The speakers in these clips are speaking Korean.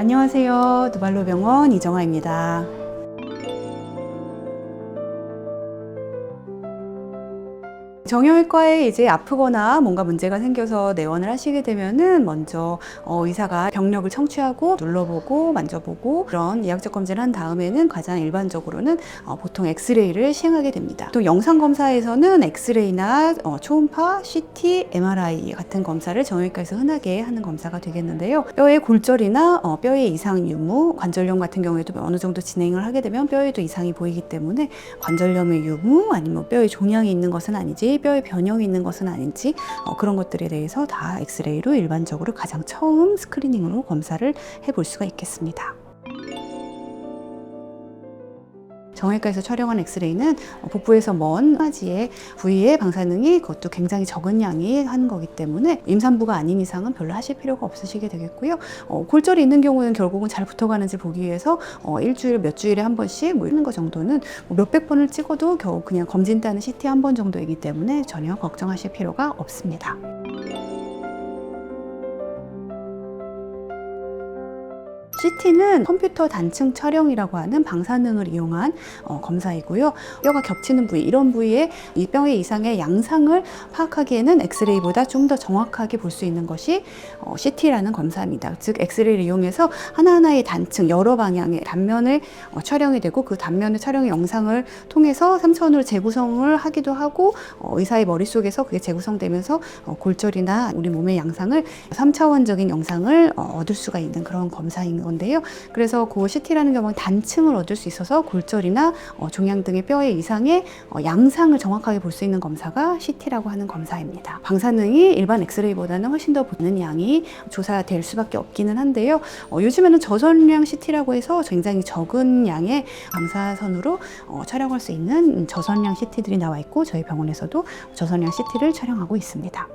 안녕하세요. 두발로병원 이정아입니다. 정형외과에 이제 아프거나 뭔가 문제가 생겨서 내원을 하시게 되면은 먼저 의사가 병력을 청취하고 눌러보고 만져보고 그런 예학적 검진을 한 다음에는 가장 일반적으로는 보통 엑스레이를 시행하게 됩니다. 또 영상 검사에서는 엑스레이나 초음파, CT, MRI 같은 검사를 정형외과에서 흔하게 하는 검사가 되겠는데요. 뼈의 골절이나 뼈의 이상 유무, 관절염 같은 경우에도 어느 정도 진행을 하게 되면 뼈에도 이상이 보이기 때문에 관절염의 유무 아니면 뼈에 종양이 있는 것은 아니지 뼈에 변형이 있는 것은 아닌지 그런 것들에 대해서 다 엑스레이로 일반적으로 가장 처음 스크리닝으로 검사를 해볼 수가 있겠습니다. 정형외과에서 촬영한 엑스레이는 복부에서 먼 하지의 부위의 방사능이 그것도 굉장히 적은 양이 한 거기 때문에 임산부가 아닌 이상은 별로 하실 필요가 없으시게 되겠고요. 골절이 있는 경우는 결국은 잘 붙어가는지 보기 위해서 일주일 몇 주일에 한 번씩 하는 거 정도는 몇백 번을 찍어도 겨우 그냥 검진 때는 CT 한 번 정도이기 때문에 전혀 걱정하실 필요가 없습니다. CT는 컴퓨터 단층 촬영이라고 하는 방사능을 이용한 검사이고요. 뼈가 겹치는 부위, 이런 부위에 이 뼈의 이상의 양상을 파악하기에는 엑스레이보다 좀 더 정확하게 볼 수 있는 것이 CT라는 검사입니다. 즉 엑스레이를 이용해서 하나하나의 단층, 여러 방향의 단면을 촬영이 되고 그 단면의 촬영의 영상을 통해서 3차원으로 재구성을 하기도 하고 의사의 머릿속에서 그게 재구성되면서 골절이나 우리 몸의 양상을 3차원적인 영상을 얻을 수가 있는 그런 검사인 건데요. 그래서 그 CT라는 경우는 단층을 얻을 수 있어서 골절이나 종양 등의 뼈의 이상의 양상을 정확하게 볼 수 있는 검사가 CT라고 하는 검사입니다. 방사능이 일반 엑스레이보다는 훨씬 더 보는 양이 조사될 수밖에 없기는 한데요. 요즘에는 저선량 CT라고 해서 굉장히 적은 양의 방사선으로 촬영할 수 있는 저선량 CT들이 나와 있고 저희 병원에서도 저선량 CT를 촬영하고 있습니다.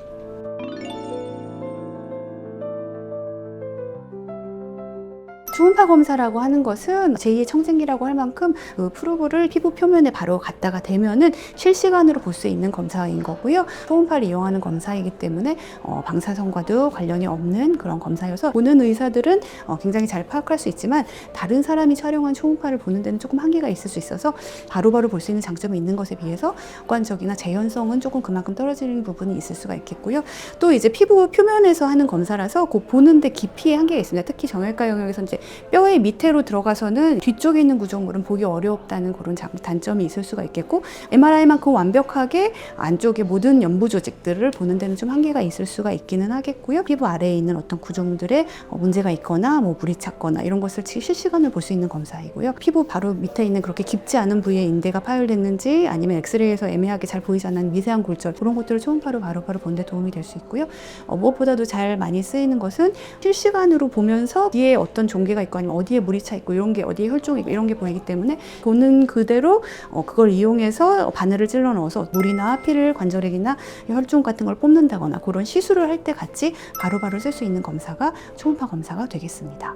초음파 검사라고 하는 것은 제2의 청진기라고 할 만큼 그 프로브를 피부 표면에 바로 갖다가 대면은 실시간으로 볼 수 있는 검사인 거고요. 초음파를 이용하는 검사이기 때문에 방사선과도 관련이 없는 그런 검사여서 보는 의사들은 굉장히 잘 파악할 수 있지만 다른 사람이 촬영한 초음파를 보는 데는 조금 한계가 있을 수 있어서 바로바로 볼 수 있는 장점이 있는 것에 비해서 객관적이나 재현성은 조금 그만큼 떨어지는 부분이 있을 수가 있겠고요. 또 이제 피부 표면에서 하는 검사라서 그 보는데 깊이의 한계가 있습니다. 특히 정형외과 영역에서 이제 뼈의 밑으로 들어가서는 뒤쪽에 있는 구조물은 보기 어렵다는 그런 단점이 있을 수가 있겠고 MRI만큼 완벽하게 안쪽의 모든 연부 조직들을 보는 데는 좀 한계가 있을 수가 있기는 하겠고요. 피부 아래에 있는 어떤 구조물들에 문제가 있거나 물이 찼거나 이런 것을 실시간으로 볼 수 있는 검사이고요. 피부 바로 밑에 있는 그렇게 깊지 않은 부위에 인대가 파열됐는지 아니면 엑스레이에서 애매하게 잘 보이지 않는 미세한 골절 그런 것들을 초음파로 바로바로 보는 데 도움이 될 수 있고요. 무엇보다도 잘 많이 쓰이는 것은 실시간으로 보면서 뒤에 어떤 종괴가 있고 아니면 어디에 물이 차 있고 이런 게 어디에 혈종이 있고 이런 게 보이기 때문에 보는 그대로 그걸 이용해서 바늘을 찔러 넣어서 물이나 피를 관절액이나 혈종 같은 걸 뽑는다거나 그런 시술을 할 때 같이 바로바로 쓸 수 있는 검사가 초음파 검사가 되겠습니다.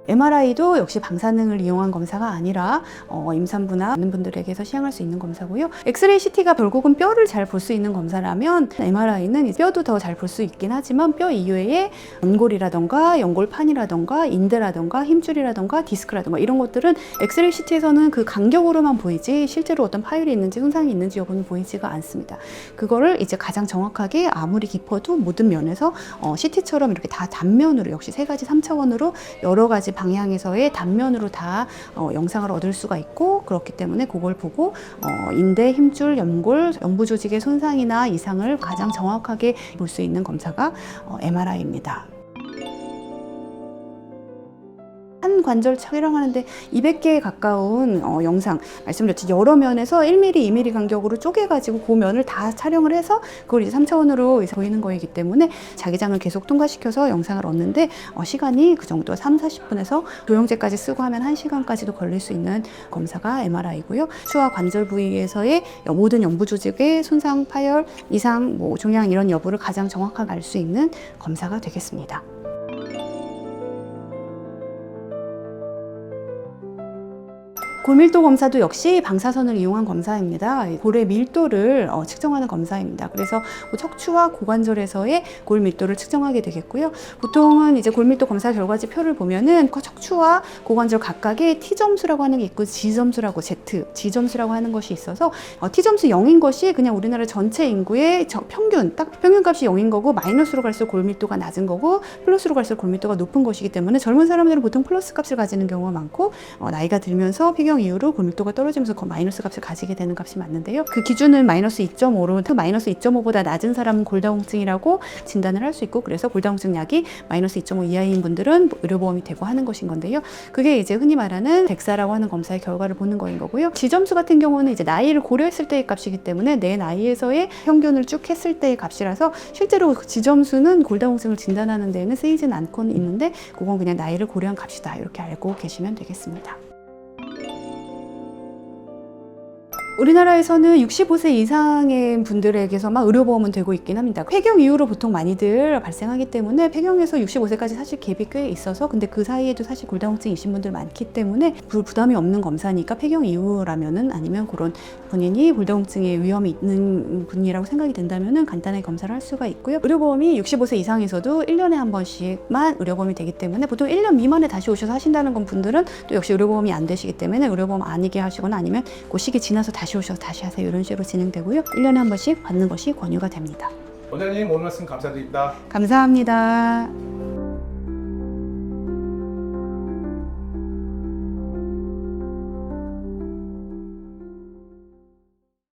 MRI도 역시 방사능을 이용한 검사가 아니라 임산부나 많은 분들에게서 시행할 수 있는 검사고요. 엑스레이 CT가 결국은 뼈를 잘 볼 수 있는 검사라면 MRI는 뼈도 더 잘 볼 수 있긴 하지만 뼈 이외에 연골이라던가 연골판이라던가 인대라던가 힘줄이라던가 디스크라던가 이런 것들은 엑스레이 CT에서는 그 간격으로만 보이지 실제로 어떤 파열이 있는지 손상이 있는지 여부는 보이지가 않습니다. 그거를 이제 가장 정확하게 아무리 깊어도 모든 면에서 CT처럼 이렇게 다 단면으로 역시 세 가지 3차원으로 여러 가지 방향에서의 단면으로 다 영상을 얻을 수가 있고 그렇기 때문에 그걸 보고 인대, 힘줄, 연골, 연부 조직의 손상이나 이상을 가장 정확하게 볼 수 있는 검사가 MRI입니다. 한 관절 촬영하는데 200개에 가까운 영상 말씀드렸죠. 여러 면에서 1mm, 2mm 간격으로 쪼개가지고 그 면을 다 촬영을 해서 그걸 이제 3차원으로 보이는 거이기 때문에 자기장을 계속 통과시켜서 영상을 얻는데 시간이 그 정도 3-40분에서 조영제까지 쓰고 하면 1시간까지도 걸릴 수 있는 검사가 MRI고요. 추와 관절 부위에서의 모든 연부 조직의 손상, 파열, 이상, 종양 이런 여부를 가장 정확하게 알 수 있는 검사가 되겠습니다. 골밀도 검사도 역시 방사선을 이용한 검사입니다. 골의 밀도를 측정하는 검사입니다. 그래서 척추와 고관절에서의 골 밀도를 측정하게 되겠고요. 보통은 이제 골밀도 검사 결과지표를 보면은 척추와 고관절 각각의 T점수라고 하는 게 있고 G점수라고 G점수라고 하는 것이 있어서 T점수 0인 것이 그냥 우리나라 전체 인구의 평균, 딱 평균값이 0인 거고 마이너스로 갈수록 골밀도가 낮은 거고 플러스로 갈수록 골밀도가 높은 것이기 때문에 젊은 사람들은 보통 플러스 값을 가지는 경우가 많고 나이가 들면서 폐경 이후로 골밀도가 떨어지면서 마이너스 값을 가지게 되는 값이 맞는데요. 그 기준은 마이너스 2.5로 마이너스 2.5보다 낮은 사람은 골다공증이라고 진단을 할 수 있고 그래서 골다공증 약이 마이너스 2.5 이하인 분들은 의료보험이 되고 하는 것인 건데요. 그게 이제 흔히 말하는 덱사라고 하는 검사의 결과를 보는 거인 거고요. G점수 같은 경우는 이제 나이를 고려했을 때의 값이기 때문에 내 나이에서의 평균을 쭉 했을 때의 값이라서 실제로 G점수는 골다공증을 진단하는 데에는 쓰이지는 않고 있는데 그건 그냥 나이를 고려한 값이다 이렇게 알고 계시면 되겠습니다. 우리나라에서는 65세 이상의 분들에게서만 의료보험은 되고 있긴 합니다. 폐경 이후로 보통 많이들 발생하기 때문에 폐경에서 65세까지 사실 갭이 꽤 있어서 근데 그 사이에도 사실 골다공증이신 분들 많기 때문에 부담이 없는 검사니까 폐경 이후라면은 아니면 그런 본인이 골다공증의 위험이 있는 분이라고 생각이 된다면은 간단하게 검사를 할 수가 있고요. 의료보험이 65세 이상에서도 1년에 한 번씩만 의료보험이 되기 때문에 보통 1년 미만에 다시 오셔서 하신다는 분들은 또 역시 의료보험이 안 되시기 때문에 의료보험 아니게 하시거나 아니면 그 시기 지나서 다시 오셔서 다시 하세요. 이런 식으로 진행되고요. 1년에 한 번씩 받는 것이 권유가 됩니다. 원장님 오늘 말씀 감사드립니다. 감사합니다.